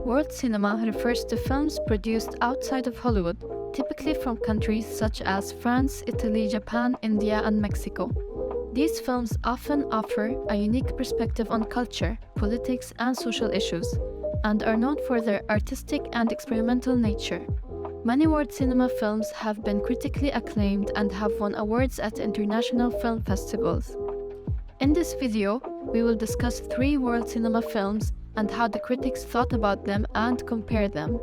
World cinema refers to films produced outside of Hollywood, typically from countries such as France, Italy, Japan, India, and Mexico. These films often offer a unique perspective on culture, politics, and social issues, and are known for their artistic and experimental nature. Many world cinema films have been critically acclaimed and have won awards at international film festivals. In this video, we will discuss 3 world cinema films and how the critics thought about them and compare them.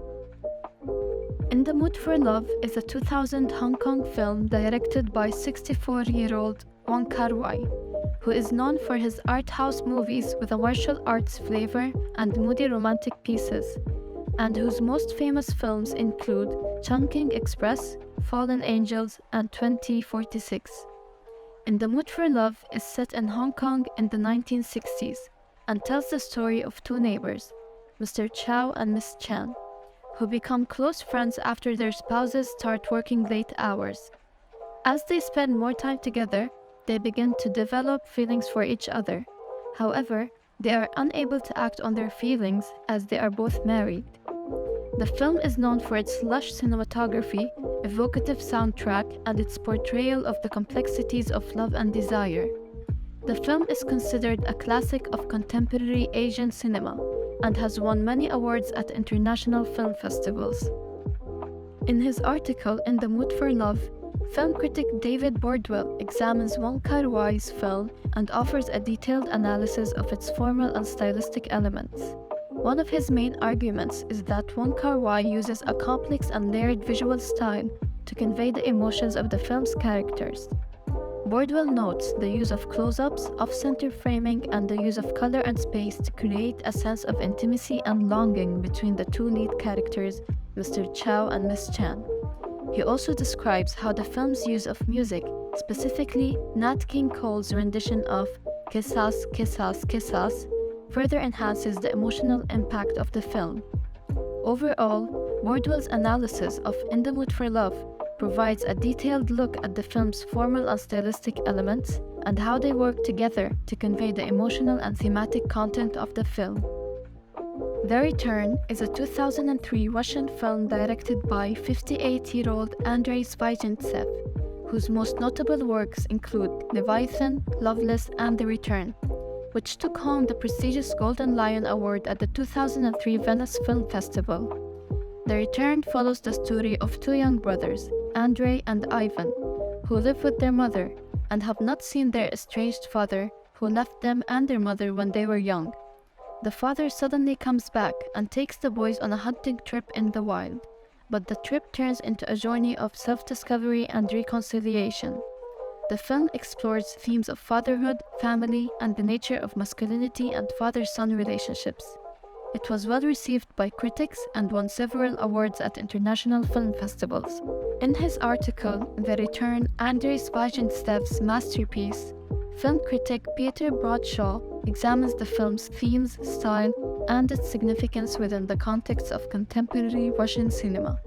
In the Mood for Love is a 2000 Hong Kong film directed by 64-year-old Wong Kar-wai, who is known for his art house movies with a martial arts flavor and moody romantic pieces, and whose most famous films include Chungking Express, Fallen Angels, and 2046. In the Mood for Love is set in Hong Kong in the 1960s and tells the story of 2 neighbors, Mr. Chow and Miss Chan, who become close friends after their spouses start working late hours. As they spend more time together, they begin to develop feelings for each other. However, they are unable to act on their feelings as they are both married. The film is known for its lush cinematography, evocative soundtrack, and its portrayal of the complexities of love and desire. The film is considered a classic of contemporary Asian cinema and has won many awards at international film festivals. In his article In the Mood for Love, film critic David Bordwell examines Wong Kar-wai's film and offers a detailed analysis of its formal and stylistic elements. One of his main arguments is that Wong Kar-wai uses a complex and layered visual style to convey the emotions of the film's characters. Bordwell notes the use of close-ups, off-center framing, and the use of color and space to create a sense of intimacy and longing between the 2 lead characters, Mr. Chow and Miss Chan. He also describes how the film's use of music, specifically Nat King Cole's rendition of Kisas, Kisas, Kisas, further enhances the emotional impact of the film. Overall, Bordwell's analysis of In the Mood for Love provides a detailed look at the film's formal and stylistic elements and how they work together to convey the emotional and thematic content of the film. The Return is a 2003 Russian film directed by 58-year-old Andrei Zvyagintsev, whose most notable works include Leviathan, Loveless, and The Return, which took home the prestigious Golden Lion Award at the 2003 Venice Film Festival. The Return follows the story of 2 young brothers, Andrei and Ivan, who live with their mother and have not seen their estranged father, who left them and their mother when they were young. The father suddenly comes back and takes the boys on a hunting trip in the wild, but the trip turns into a journey of self-discovery and reconciliation. The film explores themes of fatherhood, family, and the nature of masculinity and father-son relationships. It was well received by critics and won several awards at international film festivals. In his article, The Return, Andrei Zvyagintsev's masterpiece, film critic Peter Bradshaw examines the film's themes, style, and its significance within the context of contemporary Russian cinema.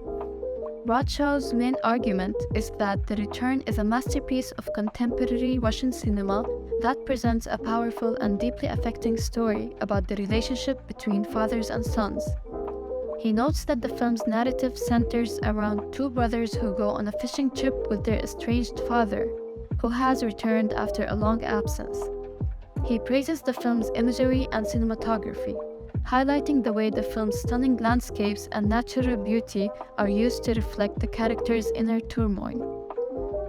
Bradshaw's main argument is that The Return is a masterpiece of contemporary Russian cinema that presents a powerful and deeply affecting story about the relationship between fathers and sons. He notes that the film's narrative centers around 2 brothers who go on a fishing trip with their estranged father, who has returned after a long absence. He praises the film's imagery and cinematography, highlighting the way the film's stunning landscapes and natural beauty are used to reflect the characters' inner turmoil.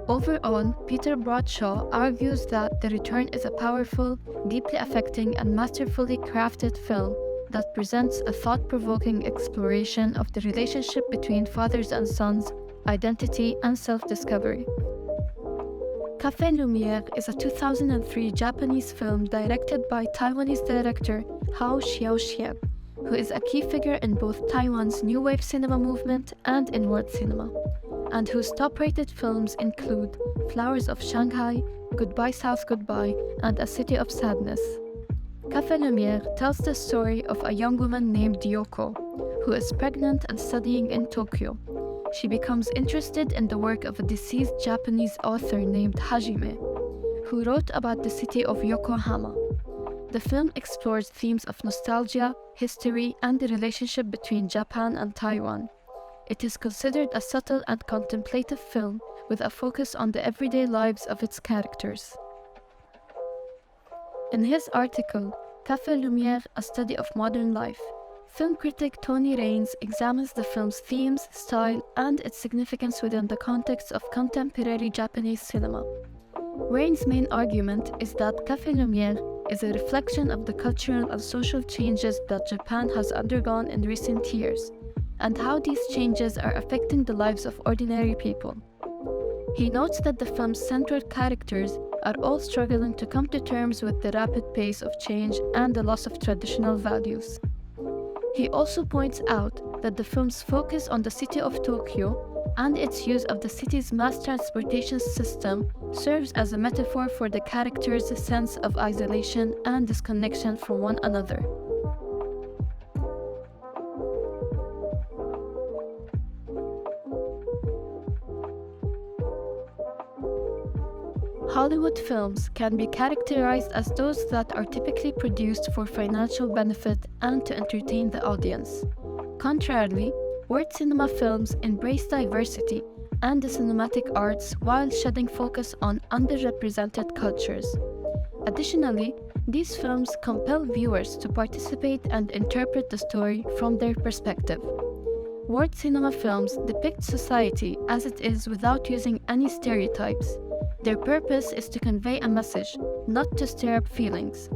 Overall, Peter Bradshaw argues that The Return is a powerful, deeply affecting, and masterfully crafted film that presents a thought-provoking exploration of the relationship between fathers and sons, identity, and self-discovery. Café Lumière is a 2003 Japanese film directed by Taiwanese director Hao Xiaoxian, who is a key figure in both Taiwan's New Wave cinema movement and in world cinema, and whose top-rated films include Flowers of Shanghai, Goodbye South Goodbye, and A City of Sadness. Café Lumière tells the story of a young woman named Yoko, who is pregnant and studying in Tokyo. She becomes interested in the work of a deceased Japanese author named Hajime, who wrote about the city of Yokohama. The film explores themes of nostalgia, history, and the relationship between Japan and Taiwan. It is considered a subtle and contemplative film with a focus on the everyday lives of its characters. In his article, Café Lumière, A Study of Modern Life, film critic Tony Raines examines the film's themes, style, and its significance within the context of contemporary Japanese cinema. Raines' main argument is that Café Lumière is a reflection of the cultural and social changes that Japan has undergone in recent years, and how these changes are affecting the lives of ordinary people. He notes that the film's central characters are all struggling to come to terms with the rapid pace of change and the loss of traditional values. He also points out that the film's focus on the city of Tokyo and its use of the city's mass transportation system serves as a metaphor for the characters' sense of isolation and disconnection from one another. Hollywood films can be characterized as those that are typically produced for financial benefit and to entertain the audience. Contrarily, world cinema films embrace diversity and the cinematic arts while shedding focus on underrepresented cultures. Additionally, these films compel viewers to participate and interpret the story from their perspective. World cinema films depict society as it is without using any stereotypes. Their purpose is to convey a message, not to stir up feelings.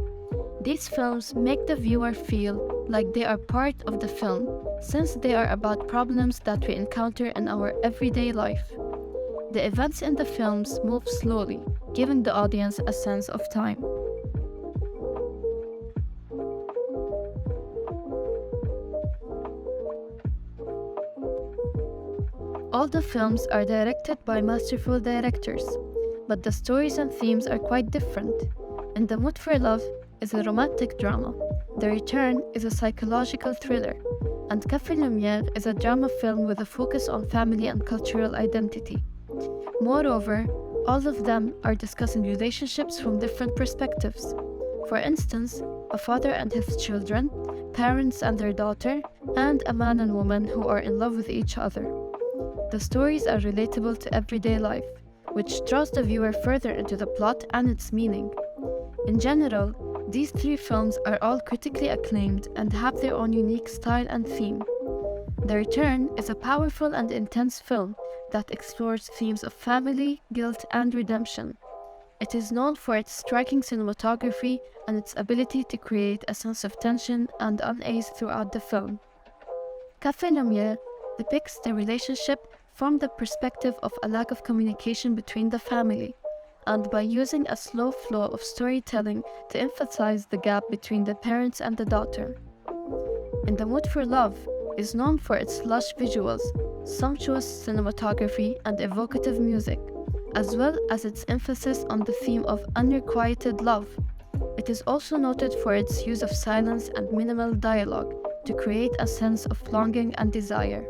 These films make the viewer feel like they are part of the film, since they are about problems that we encounter in our everyday life. The events in the films move slowly, giving the audience a sense of time. All the films are directed by masterful directors, but the stories and themes are quite different. In the Mood for Love is a romantic drama, The Return is a psychological thriller, and Café Lumière is a drama film with a focus on family and cultural identity. Moreover, all of them are discussing relationships from different perspectives. For instance, a father and his children, parents and their daughter, and a man and woman who are in love with each other. The stories are relatable to everyday life, which draws the viewer further into the plot and its meaning. In general, these three films are all critically acclaimed and have their own unique style and theme. The Return is a powerful and intense film that explores themes of family, guilt, and redemption. It is known for its striking cinematography and its ability to create a sense of tension and unease throughout the film. Café Lumière depicts the relationship from the perspective of a lack of communication between the family, and by using a slow flow of storytelling to emphasize the gap between the parents and the daughter. In the Mood for Love is known for its lush visuals, sumptuous cinematography, and evocative music, as well as its emphasis on the theme of unrequited love. It is also noted for its use of silence and minimal dialogue to create a sense of longing and desire.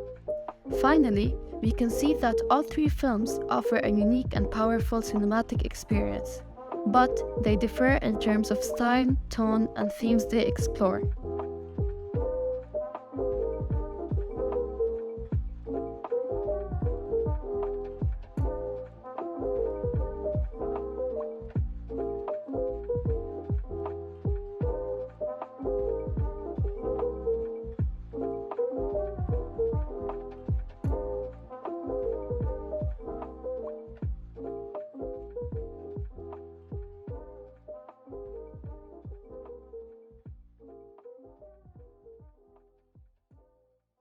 Finally, we can see that all three films offer a unique and powerful cinematic experience, but they differ in terms of style, tone, and themes they explore.